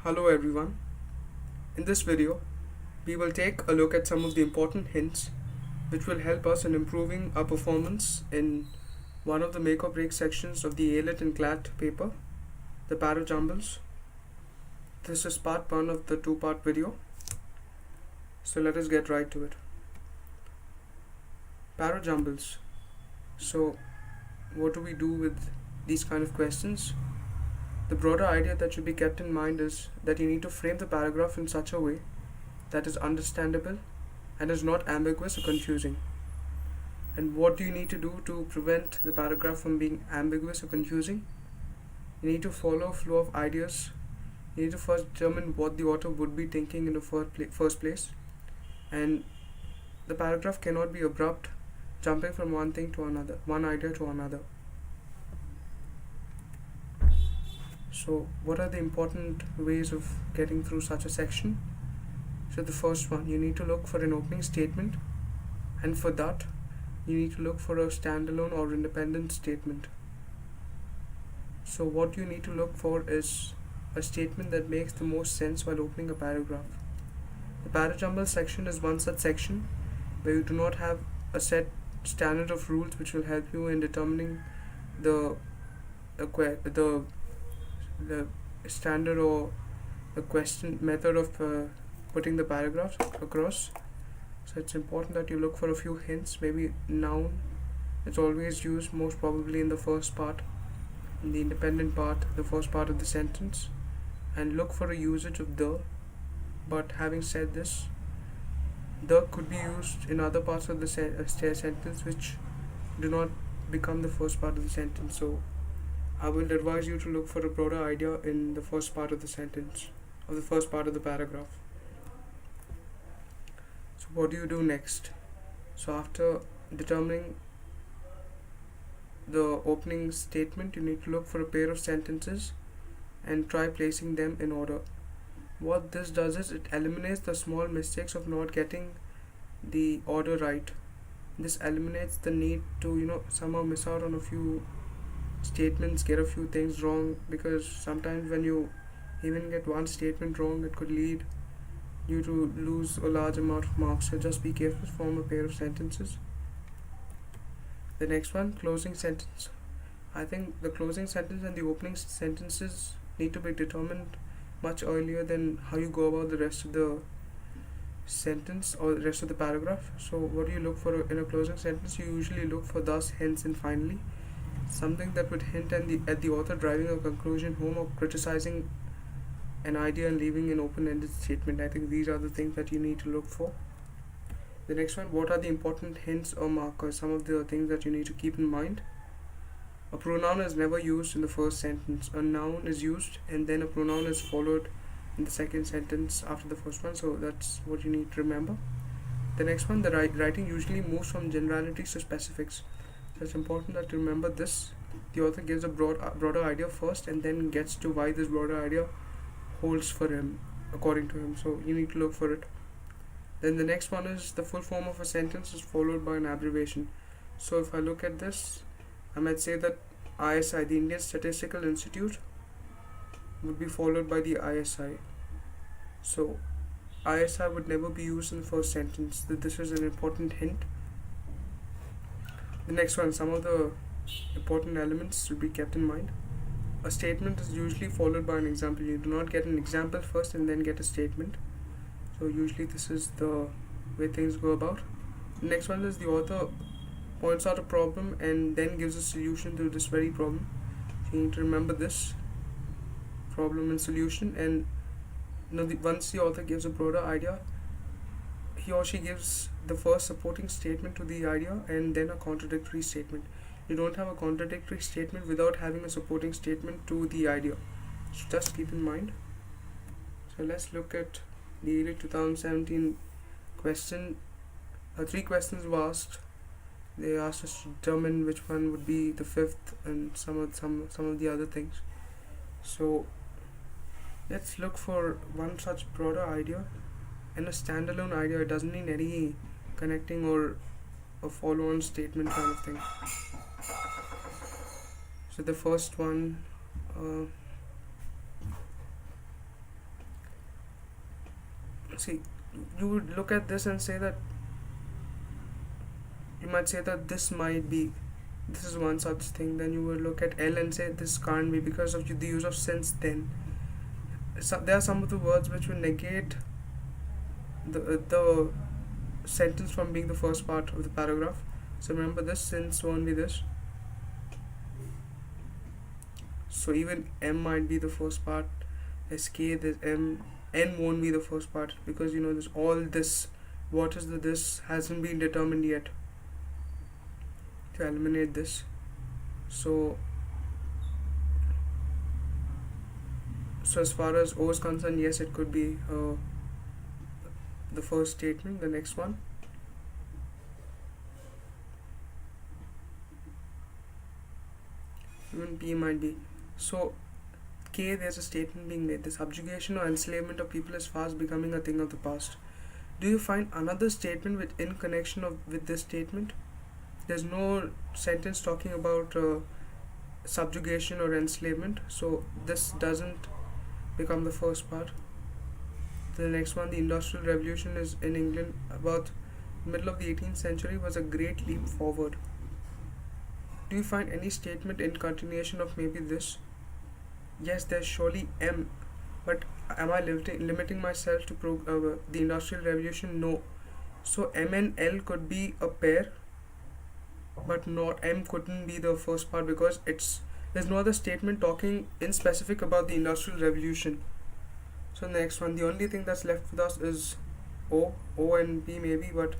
Hello everyone. In this video, we will take a look at some of the important hints which will help us in improving our performance in one of the make or break sections of the AILET and CLAT paper, the Para-jumbles. This is part 1 of the 2-part video. So let us get right to it. Para-jumbles. So what do we do with these kind of questions? The broader idea that should be kept in mind is that you need to frame the paragraph in such a way that is understandable and is not ambiguous or confusing. And what do you need to do to prevent the paragraph from being ambiguous or confusing? You need to follow a flow of ideas. You need to first determine what the author would be thinking in the first place. And the paragraph cannot be abrupt, jumping from one thing to another, one idea to another. So what are the important ways of getting through such a section? So the first one, you need to look for an opening statement, and for that you need to look for a standalone or independent statement. So what you need to look for is a statement that makes the most sense while opening a paragraph. The para-jumble section is one such section where you do not have a set standard of rules which will help you in determining the standard or the question method of putting the paragraphs across. So it's important that you look for a few hints. Maybe noun, it's always used most probably in the first part, in the independent part, the first part of the sentence, and look for a usage of the. But having said this, the could be used in other parts of the sentence which do not become the first part of the sentence. So I will advise you to look for a broader idea in the first part of the sentence, or the first part of the paragraph. So what do you do next? So after determining the opening statement, you need to look for a pair of sentences and try placing them in order. What this does is it eliminates the small mistakes of not getting the order right. This eliminates the need to somehow miss out on a few statements, get a few things wrong, because sometimes when you even get one statement wrong, it could lead you to lose a large amount of marks. So just be careful, form a pair of sentences. The next one, closing sentence. I think the closing sentence and the opening sentences need to be determined much earlier than how you go about the rest of the sentence or the rest of the paragraph. So what do you look for in a closing sentence? You usually look for thus, hence, and finally. Something that would hint at the author driving a conclusion home or criticizing an idea and leaving an open-ended statement. I think these are the things that you need to look for. The next one, what are the important hints or markers? Some of the things that you need to keep in mind. A pronoun is never used in the first sentence. A noun is used and then a pronoun is followed in the second sentence after the first one. So that's what you need to remember. The next one, the writing usually moves from generalities to specifics. So it's important that you remember this. The author gives a broader idea first and then gets to why this broader idea holds for him, according to him. So you need to look for it. Then the next one is the full form of a sentence is followed by an abbreviation. So if I look at this, I might say that ISI, the Indian Statistical Institute, would be followed by the ISI. So ISI would never be used in the first sentence. This is an important hint. The next one, some of the important elements should be kept in mind. A statement is usually followed by an example. You do not get an example first and then get a statement. So usually this is the way things go about. The next one is the author points out a problem and then gives a solution to this very problem. So you need to remember this, problem and solution. And once the author gives a broader idea, he or she gives the first supporting statement to the idea and then a contradictory statement. You don't have a contradictory statement without having a supporting statement to the idea. So just keep in mind. So let's look at the AILET 2017 question. 3 questions were asked. They asked us to determine which one would be the fifth and some of the other things. So let's look for one such broader idea. And a standalone idea, it doesn't need any connecting or a follow-on statement kind of thing. So the first one, see, you would look at this and say that, you might say that this is one such thing. Then you would look at L and say this can't be because of the use of since then. So there are some of the words which will negate the sentence from being the first part of the paragraph. So remember this, since won't be this. So even M might be the first part. There's K, there's M. N won't be the first part because there's all this. What is the this hasn't been determined yet. To eliminate this. So as far as O is concerned, yes, it could be the first statement. The next one. Even P might be. So K, there's a statement being made. The subjugation or enslavement of people is fast becoming a thing of the past. Do you find another statement in connection with this statement? There's no sentence talking about subjugation or enslavement, so this doesn't become the first part. The next one, the Industrial Revolution is in England about middle of the 18th century was a great leap forward. Do you find any statement in continuation of maybe this? Yes, there's surely M, but am I limiting myself to the Industrial Revolution? No. So M and L could be a pair, but not M couldn't be the first part because there's no other statement talking in specific about the Industrial Revolution. So next one, the only thing that's left with us is O and P maybe, but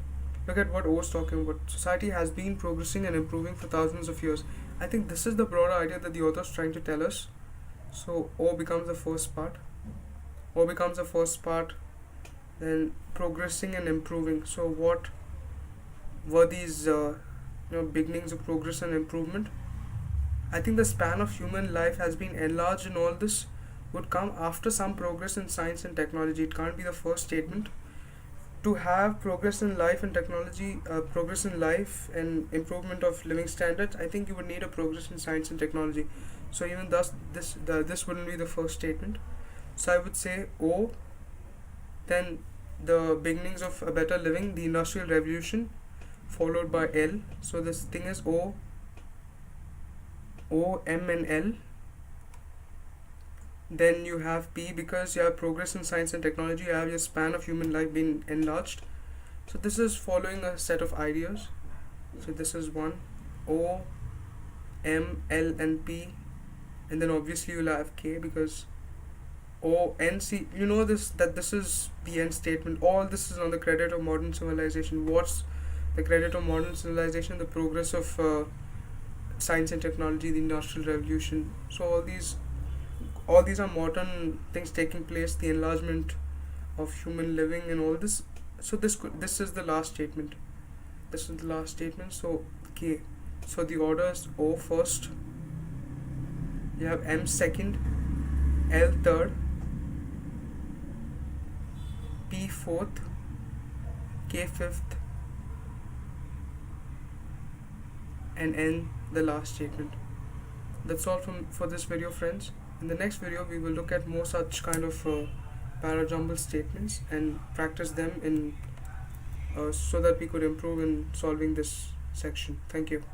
look at what O is talking about. Society has been progressing and improving for thousands of years. I think this is the broader idea that the author is trying to tell us. So O becomes the first part. O becomes the first part, then progressing and improving. So what were these beginnings of progress and improvement? I think the span of human life has been enlarged, and all this would come after some progress in science and technology. It can't be the first statement. To have progress in life and technology, progress in life and improvement of living standards, I think you would need a progress in science and technology. So even thus, this wouldn't be the first statement. So I would say O, then the beginnings of a better living, the Industrial Revolution, followed by L. So this thing is O, M and L. Then you have P because you have progress in science and technology, you have your span of human life being enlarged. So this is following a set of ideas. So this is one, O, M, L and P, and then obviously you'll have K because O, N, C, this is the end statement. All this is on the credit of modern civilization. What's the credit of modern civilization? The progress of science and technology, the Industrial Revolution. So all these are modern things taking place, the enlargement of human living and all this. So this is the last statement. This is the last statement. So K. So the order is O first. You have M second, L third, P fourth, K fifth, and N the last statement. That's all for this video, friends. In the next video, we will look at more such kind of para-jumble statements and practice them so that we could improve in solving this section. Thank you.